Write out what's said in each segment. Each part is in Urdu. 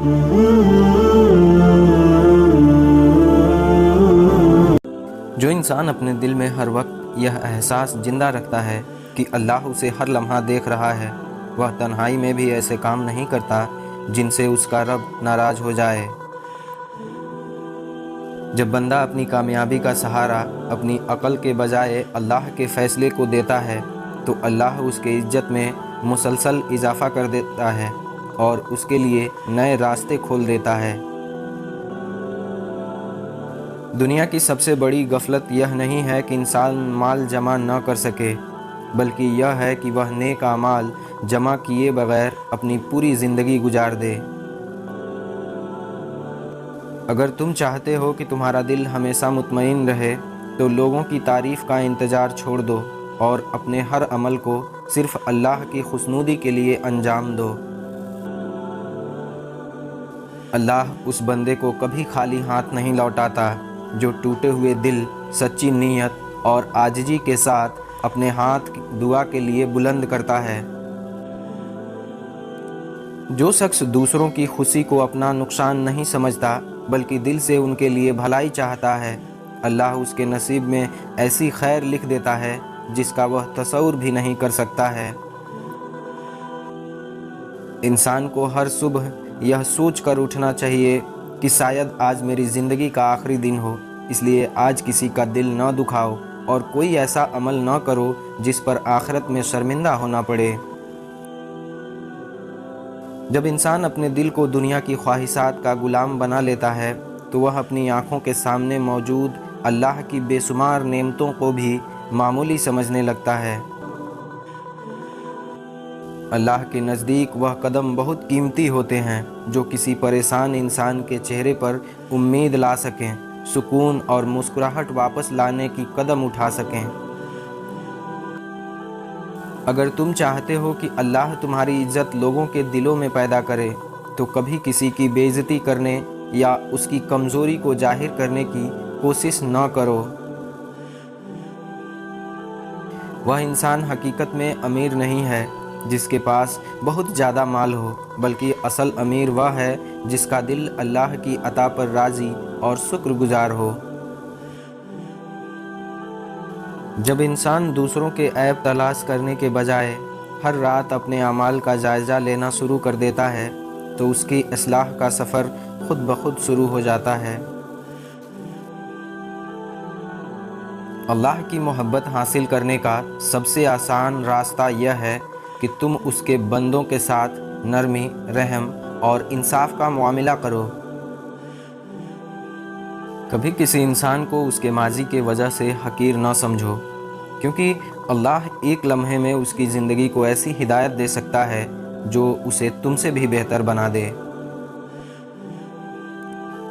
جو انسان اپنے دل میں ہر وقت یہ احساس زندہ رکھتا ہے کہ اللہ اسے ہر لمحہ دیکھ رہا ہے، وہ تنہائی میں بھی ایسے کام نہیں کرتا جن سے اس کا رب ناراض ہو جائے۔ جب بندہ اپنی کامیابی کا سہارا اپنی عقل کے بجائے اللہ کے فیصلے کو دیتا ہے تو اللہ اس کے عزت میں مسلسل اضافہ کر دیتا ہے اور اس کے لیے نئے راستے کھول دیتا ہے۔ دنیا کی سب سے بڑی غفلت یہ نہیں ہے کہ انسان مال جمع نہ کر سکے، بلکہ یہ ہے کہ وہ نیک اعمال جمع کیے بغیر اپنی پوری زندگی گزار دے۔ اگر تم چاہتے ہو کہ تمہارا دل ہمیشہ مطمئن رہے تو لوگوں کی تعریف کا انتظار چھوڑ دو اور اپنے ہر عمل کو صرف اللہ کی خوشنودی کے لیے انجام دو۔ اللہ اس بندے کو کبھی خالی ہاتھ نہیں لوٹاتا جو ٹوٹے ہوئے دل، سچی نیت اور عاجزی کے ساتھ اپنے ہاتھ دعا کے لیے بلند کرتا ہے۔ جو شخص دوسروں کی خوشی کو اپنا نقصان نہیں سمجھتا بلکہ دل سے ان کے لیے بھلائی چاہتا ہے، اللہ اس کے نصیب میں ایسی خیر لکھ دیتا ہے جس کا وہ تصور بھی نہیں کر سکتا ہے۔ انسان کو ہر صبح یہ سوچ کر اٹھنا چاہیے کہ شاید آج میری زندگی کا آخری دن ہو، اس لیے آج کسی کا دل نہ دکھاؤ اور کوئی ایسا عمل نہ کرو جس پر آخرت میں شرمندہ ہونا پڑے۔ جب انسان اپنے دل کو دنیا کی خواہشات کا غلام بنا لیتا ہے تو وہ اپنی آنکھوں کے سامنے موجود اللہ کی بے شمار نعمتوں کو بھی معمولی سمجھنے لگتا ہے۔ اللہ کے نزدیک وہ قدم بہت قیمتی ہوتے ہیں جو کسی پریشان انسان کے چہرے پر امید لا سکیں، سکون اور مسکراہٹ واپس لانے کی قدم اٹھا سکیں۔ اگر تم چاہتے ہو کہ اللہ تمہاری عزت لوگوں کے دلوں میں پیدا کرے تو کبھی کسی کی بے عزتی کرنے یا اس کی کمزوری کو ظاہر کرنے کی کوشش نہ کرو۔ وہ انسان حقیقت میں امیر نہیں ہے جس کے پاس بہت زیادہ مال ہو، بلکہ اصل امیر وہ ہے جس کا دل اللہ کی عطا پر راضی اور شکر گزار ہو۔ جب انسان دوسروں کے عیب تلاش کرنے کے بجائے ہر رات اپنے اعمال کا جائزہ لینا شروع کر دیتا ہے تو اس کی اصلاح کا سفر خود بخود شروع ہو جاتا ہے۔ اللہ کی محبت حاصل کرنے کا سب سے آسان راستہ یہ ہے کہ تم اس کے بندوں کے ساتھ نرمی، رحم اور انصاف کا معاملہ کرو۔ کبھی کسی انسان کو اس کے ماضی کی وجہ سے حقیر نہ سمجھو، کیونکہ اللہ ایک لمحے میں اس کی زندگی کو ایسی ہدایت دے سکتا ہے جو اسے تم سے بھی بہتر بنا دے۔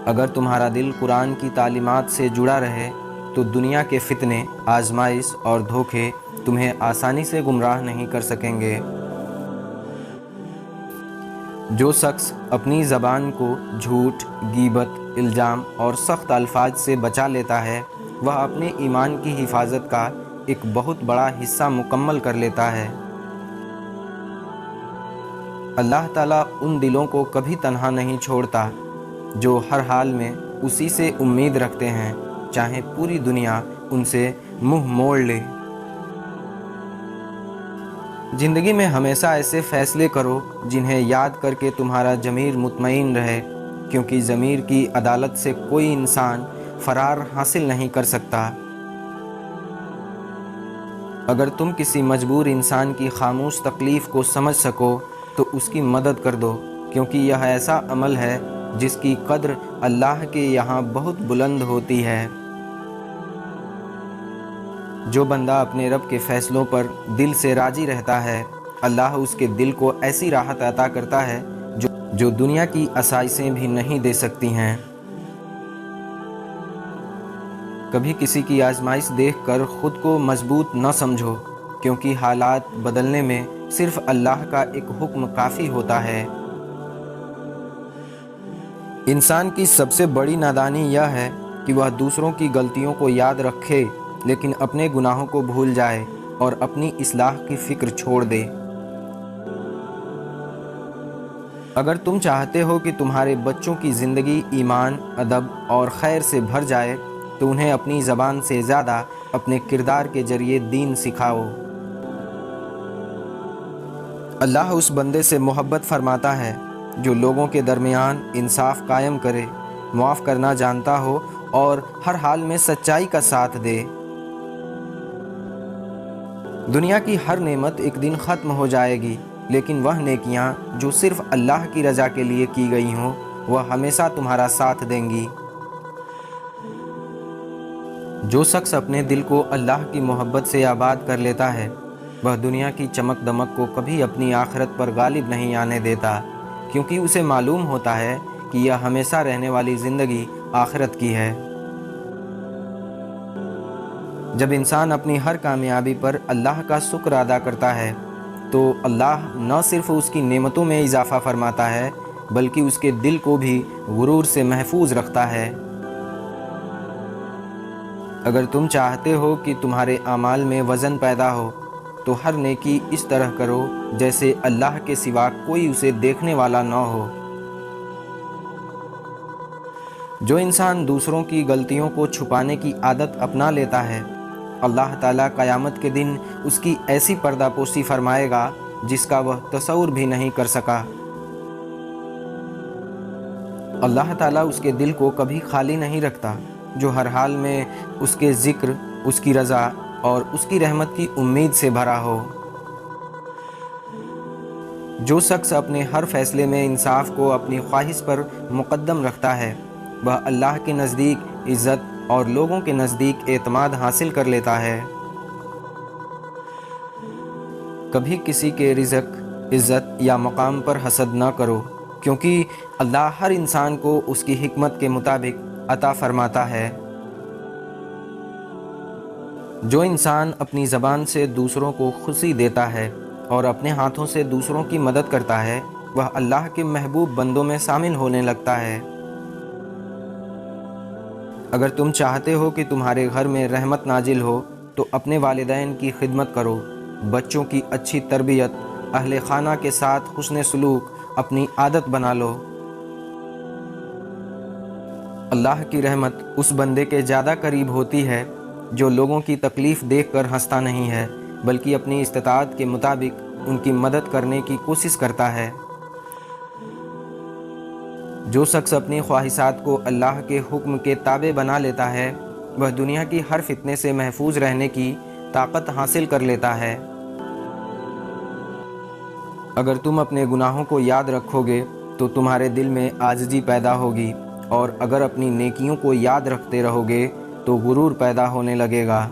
اگر تمہارا دل قرآن کی تعلیمات سے جڑا رہے تو دنیا کے فتنے، آزمائش اور دھوکے تمہیں آسانی سے گمراہ نہیں کر سکیں گے۔ جو شخص اپنی زبان کو جھوٹ، غیبت، الزام اور سخت الفاظ سے بچا لیتا ہے وہ اپنے ایمان کی حفاظت کا ایک بہت بڑا حصہ مکمل کر لیتا ہے۔ اللہ تعالیٰ ان دلوں کو کبھی تنہا نہیں چھوڑتا جو ہر حال میں اسی سے امید رکھتے ہیں، چاہے پوری دنیا ان سے منہ موڑ لے۔ زندگی میں ہمیشہ ایسے فیصلے کرو جنہیں یاد کر کے تمہارا ضمیر مطمئن رہے، کیونکہ ضمیر کی عدالت سے کوئی انسان فرار حاصل نہیں کر سکتا۔ اگر تم کسی مجبور انسان کی خاموش تکلیف کو سمجھ سکو تو اس کی مدد کر دو، کیونکہ یہ ایسا عمل ہے جس کی قدر اللہ کے یہاں بہت بلند ہوتی ہے۔ جو بندہ اپنے رب کے فیصلوں پر دل سے راضی رہتا ہے، اللہ اس کے دل کو ایسی راحت عطا کرتا ہے جو دنیا کی آسائشیں بھی نہیں دے سکتی ہیں۔ کبھی کسی کی آزمائش دیکھ کر خود کو مضبوط نہ سمجھو، کیونکہ حالات بدلنے میں صرف اللہ کا ایک حکم کافی ہوتا ہے۔ انسان کی سب سے بڑی نادانی یہ ہے کہ وہ دوسروں کی غلطیوں کو یاد رکھے لیکن اپنے گناہوں کو بھول جائے اور اپنی اصلاح کی فکر چھوڑ دے۔ اگر تم چاہتے ہو کہ تمہارے بچوں کی زندگی ایمان، ادب اور خیر سے بھر جائے تو انہیں اپنی زبان سے زیادہ اپنے کردار کے ذریعے دین سکھاؤ۔ اللہ اس بندے سے محبت فرماتا ہے جو لوگوں کے درمیان انصاف قائم کرے، معاف کرنا جانتا ہو اور ہر حال میں سچائی کا ساتھ دے۔ دنیا کی ہر نعمت ایک دن ختم ہو جائے گی، لیکن وہ نیکیاں جو صرف اللہ کی رضا کے لیے کی گئی ہوں وہ ہمیشہ تمہارا ساتھ دیں گی۔ جو شخص اپنے دل کو اللہ کی محبت سے آباد کر لیتا ہے وہ دنیا کی چمک دمک کو کبھی اپنی آخرت پر غالب نہیں آنے دیتا، کیونکہ اسے معلوم ہوتا ہے کہ یہ ہمیشہ رہنے والی زندگی آخرت کی ہے۔ جب انسان اپنی ہر کامیابی پر اللہ کا شکر ادا کرتا ہے تو اللہ نہ صرف اس کی نعمتوں میں اضافہ فرماتا ہے بلکہ اس کے دل کو بھی غرور سے محفوظ رکھتا ہے۔ اگر تم چاہتے ہو کہ تمہارے اعمال میں وزن پیدا ہو تو ہر نیکی اس طرح کرو جیسے اللہ کے سوا کوئی اسے دیکھنے والا نہ ہو۔ جو انسان دوسروں کی غلطیوں کو چھپانے کی عادت اپنا لیتا ہے اللہ تعالیٰ قیامت کے دن اس کی ایسی پردہ پوشی فرمائے گا جس کا وہ تصور بھی نہیں کر سکا۔ اللہ تعالیٰ اس کے دل کو کبھی خالی نہیں رکھتا، جو ہر حال میں اس کے ذکر، اس کی رضا اور اس کی رحمت کی امید سے بھرا ہو۔ جو شخص اپنے ہر فیصلے میں انصاف کو اپنی خواہش پر مقدم رکھتا ہے وہ اللہ کے نزدیک عزت اور لوگوں کے نزدیک اعتماد حاصل کر لیتا ہے۔ کبھی کسی کے رزق، عزت یا مقام پر حسد نہ کرو، کیونکہ اللہ ہر انسان کو اس کی حکمت کے مطابق عطا فرماتا ہے۔ جو انسان اپنی زبان سے دوسروں کو خوشی دیتا ہے اور اپنے ہاتھوں سے دوسروں کی مدد کرتا ہے وہ اللہ کے محبوب بندوں میں شامل ہونے لگتا ہے۔ اگر تم چاہتے ہو کہ تمہارے گھر میں رحمت نازل ہو تو اپنے والدین کی خدمت کرو، بچوں کی اچھی تربیت، اہل خانہ کے ساتھ حسن سلوک اپنی عادت بنا لو۔ اللہ کی رحمت اس بندے کے زیادہ قریب ہوتی ہے جو لوگوں کی تکلیف دیکھ کر ہنستا نہیں ہے بلکہ اپنی استطاعت کے مطابق ان کی مدد کرنے کی کوشش کرتا ہے۔ جو شخص اپنی خواہشات کو اللہ کے حکم کے تابع بنا لیتا ہے وہ دنیا کی ہر فتنے سے محفوظ رہنے کی طاقت حاصل کر لیتا ہے۔ اگر تم اپنے گناہوں کو یاد رکھو گے تو تمہارے دل میں عاجزی پیدا ہوگی، اور اگر اپنی نیکیوں کو یاد رکھتے رہو گے تو غرور پیدا ہونے لگے گا۔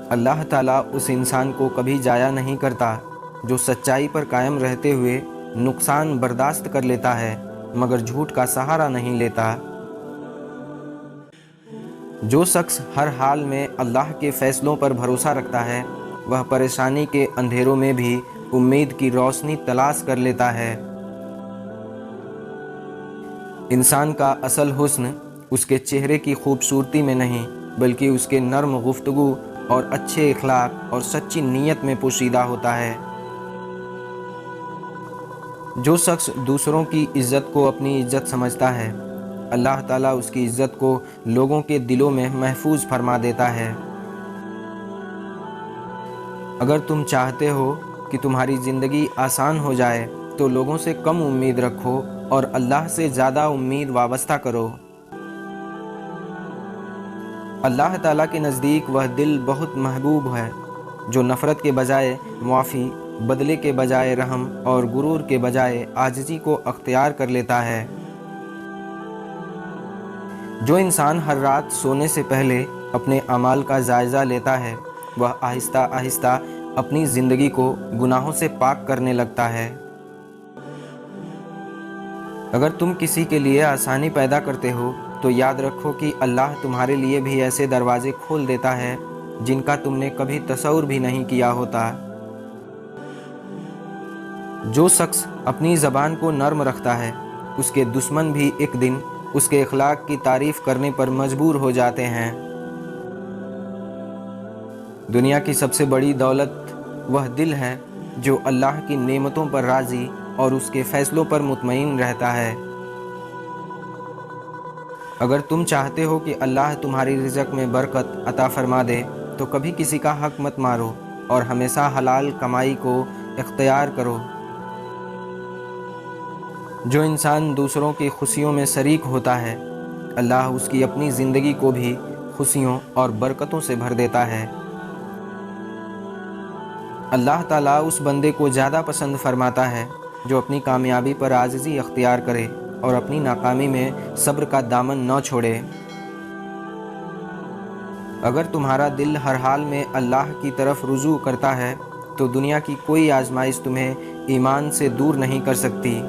اللہ تعالیٰ اس انسان کو کبھی ضائع نہیں کرتا جو سچائی پر قائم رہتے ہوئے نقصان برداشت کر لیتا ہے مگر جھوٹ کا سہارا نہیں لیتا۔ جو شخص ہر حال میں اللہ کے فیصلوں پر بھروسہ رکھتا ہے وہ پریشانی کے اندھیروں میں بھی امید کی روشنی تلاش کر لیتا ہے۔ انسان کا اصل حسن اس کے چہرے کی خوبصورتی میں نہیں بلکہ اس کے نرم گفتگو اور اچھے اخلاق اور سچی نیت میں پوشیدہ ہوتا ہے۔ جو شخص دوسروں کی عزت کو اپنی عزت سمجھتا ہے اللہ تعالیٰ اس کی عزت کو لوگوں کے دلوں میں محفوظ فرما دیتا ہے۔ اگر تم چاہتے ہو کہ تمہاری زندگی آسان ہو جائے تو لوگوں سے کم امید رکھو اور اللہ سے زیادہ امید وابستہ کرو۔ اللہ تعالیٰ کے نزدیک وہ دل بہت محبوب ہے جو نفرت کے بجائے معافی، بدلے کے بجائے رحم اور غرور کے بجائے عاجزی کو اختیار کر لیتا ہے۔ جو انسان ہر رات سونے سے پہلے اپنے اعمال کا جائزہ لیتا ہے وہ آہستہ آہستہ اپنی زندگی کو گناہوں سے پاک کرنے لگتا ہے۔ اگر تم کسی کے لیے آسانی پیدا کرتے ہو تو یاد رکھو کہ اللہ تمہارے لیے بھی ایسے دروازے کھول دیتا ہے جن کا تم نے کبھی تصور بھی نہیں کیا ہوتا۔ جو شخص اپنی زبان کو نرم رکھتا ہے اس کے دشمن بھی ایک دن اس کے اخلاق کی تعریف کرنے پر مجبور ہو جاتے ہیں۔ دنیا کی سب سے بڑی دولت وہ دل ہے جو اللہ کی نعمتوں پر راضی اور اس کے فیصلوں پر مطمئن رہتا ہے۔ اگر تم چاہتے ہو کہ اللہ تمہاری رزق میں برکت عطا فرما دے تو کبھی کسی کا حق مت مارو اور ہمیشہ حلال کمائی کو اختیار کرو۔ جو انسان دوسروں کی خوشیوں میں شریک ہوتا ہے، اللہ اس کی اپنی زندگی کو بھی خوشیوں اور برکتوں سے بھر دیتا ہے۔ اللہ تعالیٰ اس بندے کو زیادہ پسند فرماتا ہے جو اپنی کامیابی پر عاجزی اختیار کرے اور اپنی ناکامی میں صبر کا دامن نہ چھوڑے۔ اگر تمہارا دل ہر حال میں اللہ کی طرف رجوع کرتا ہے تو دنیا کی کوئی آزمائش تمہیں ایمان سے دور نہیں کر سکتی۔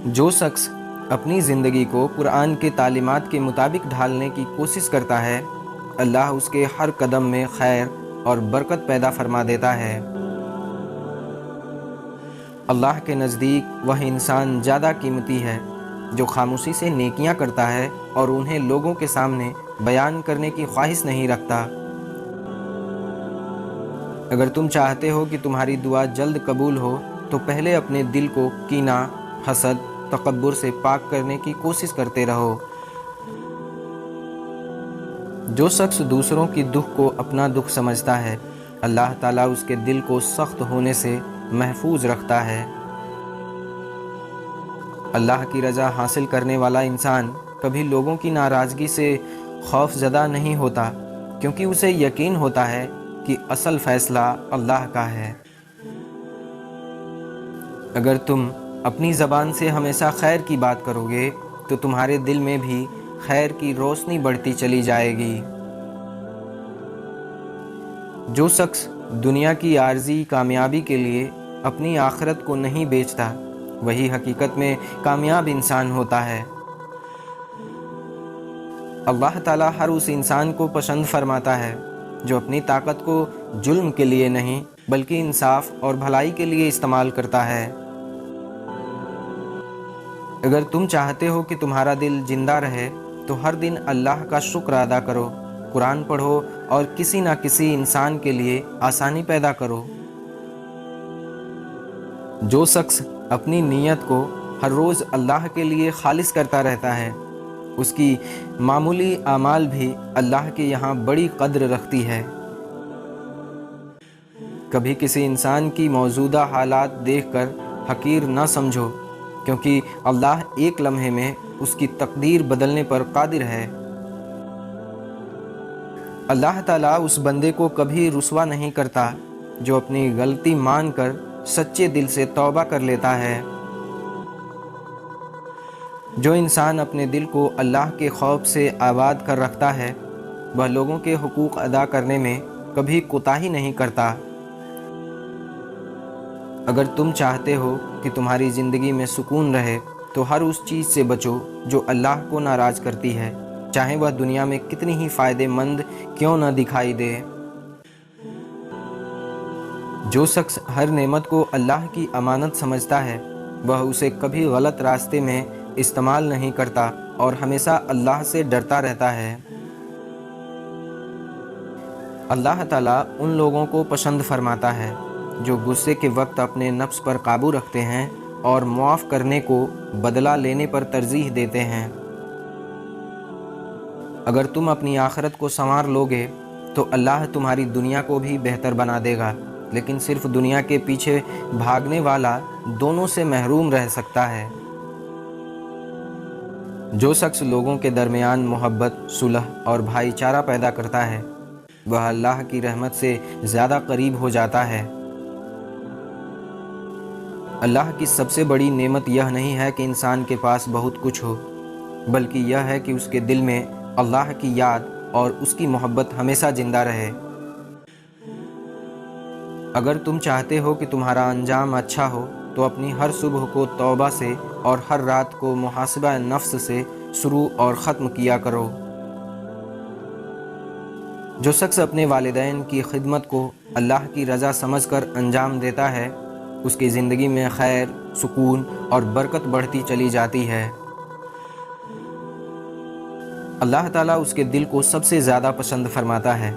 جو شخص اپنی زندگی کو قرآن کے تعلیمات کے مطابق ڈھالنے کی کوشش کرتا ہے، اللہ اس کے ہر قدم میں خیر اور برکت پیدا فرما دیتا ہے۔ اللہ کے نزدیک وہ انسان زیادہ قیمتی ہے جو خاموشی سے نیکیاں کرتا ہے اور انہیں لوگوں کے سامنے بیان کرنے کی خواہش نہیں رکھتا۔ اگر تم چاہتے ہو کہ تمہاری دعا جلد قبول ہو تو پہلے اپنے دل کو کینہ، حسد، تکبر سے پاک کرنے کی کوشش کرتے رہو۔ جو شخص دوسروں کی دکھ کو اپنا دکھ سمجھتا ہے، اللہ تعالیٰ اس کے دل کو سخت ہونے سے محفوظ رکھتا ہے۔ اللہ کی رضا حاصل کرنے والا انسان کبھی لوگوں کی ناراضگی سے خوف زدہ نہیں ہوتا، کیونکہ اسے یقین ہوتا ہے کہ اصل فیصلہ اللہ کا ہے۔ اگر تم اپنی زبان سے ہمیشہ خیر کی بات کرو گے تو تمہارے دل میں بھی خیر کی روشنی بڑھتی چلی جائے گی۔ جو شخص دنیا کی عارضی کامیابی کے لیے اپنی آخرت کو نہیں بیچتا، وہی حقیقت میں کامیاب انسان ہوتا ہے۔ اللہ تعالیٰ ہر اس انسان کو پسند فرماتا ہے جو اپنی طاقت کو ظلم کے لیے نہیں بلکہ انصاف اور بھلائی کے لیے استعمال کرتا ہے۔ اگر تم چاہتے ہو کہ تمہارا دل زندہ رہے تو ہر دن اللہ کا شکر ادا کرو، قرآن پڑھو اور کسی نہ کسی انسان کے لیے آسانی پیدا کرو۔ جو شخص اپنی نیت کو ہر روز اللہ کے لیے خالص کرتا رہتا ہے، اس کی معمولی اعمال بھی اللہ کے یہاں بڑی قدر رکھتی ہے۔ کبھی کسی انسان کی موجودہ حالات دیکھ کر حقیر نہ سمجھو، کیونکہ اللہ ایک لمحے میں اس کی تقدیر بدلنے پر قادر ہے۔ اللہ تعالیٰ اس بندے کو کبھی رسوا نہیں کرتا جو اپنی غلطی مان کر سچے دل سے توبہ کر لیتا ہے۔ جو انسان اپنے دل کو اللہ کے خوف سے آباد کر رکھتا ہے، وہ لوگوں کے حقوق ادا کرنے میں کبھی کوتاہی نہیں کرتا۔ اگر تم چاہتے ہو کہ تمہاری زندگی میں سکون رہے تو ہر اس چیز سے بچو جو اللہ کو ناراض کرتی ہے، چاہے وہ دنیا میں کتنی ہی فائدہ مند کیوں نہ دکھائی دے۔ جو شخص ہر نعمت کو اللہ کی امانت سمجھتا ہے، وہ اسے کبھی غلط راستے میں استعمال نہیں کرتا اور ہمیشہ اللہ سے ڈرتا رہتا ہے۔ اللہ تعالیٰ ان لوگوں کو پسند فرماتا ہے جو غصے کے وقت اپنے نفس پر قابو رکھتے ہیں اور معاف کرنے کو بدلہ لینے پر ترجیح دیتے ہیں۔ اگر تم اپنی آخرت کو سنوار لوگے تو اللہ تمہاری دنیا کو بھی بہتر بنا دے گا، لیکن صرف دنیا کے پیچھے بھاگنے والا دونوں سے محروم رہ سکتا ہے۔ جو شخص لوگوں کے درمیان محبت، صلح اور بھائی چارہ پیدا کرتا ہے، وہ اللہ کی رحمت سے زیادہ قریب ہو جاتا ہے۔ اللہ کی سب سے بڑی نعمت یہ نہیں ہے کہ انسان کے پاس بہت کچھ ہو، بلکہ یہ ہے کہ اس کے دل میں اللہ کی یاد اور اس کی محبت ہمیشہ زندہ رہے۔ اگر تم چاہتے ہو کہ تمہارا انجام اچھا ہو تو اپنی ہر صبح کو توبہ سے اور ہر رات کو محاسبہ نفس سے شروع اور ختم کیا کرو۔ جو شخص اپنے والدین کی خدمت کو اللہ کی رضا سمجھ کر انجام دیتا ہے، اس کی زندگی میں خیر، سکون اور برکت بڑھتی چلی جاتی ہے۔ اللہ تعالیٰ اس کے دل کو سب سے زیادہ پسند فرماتا ہے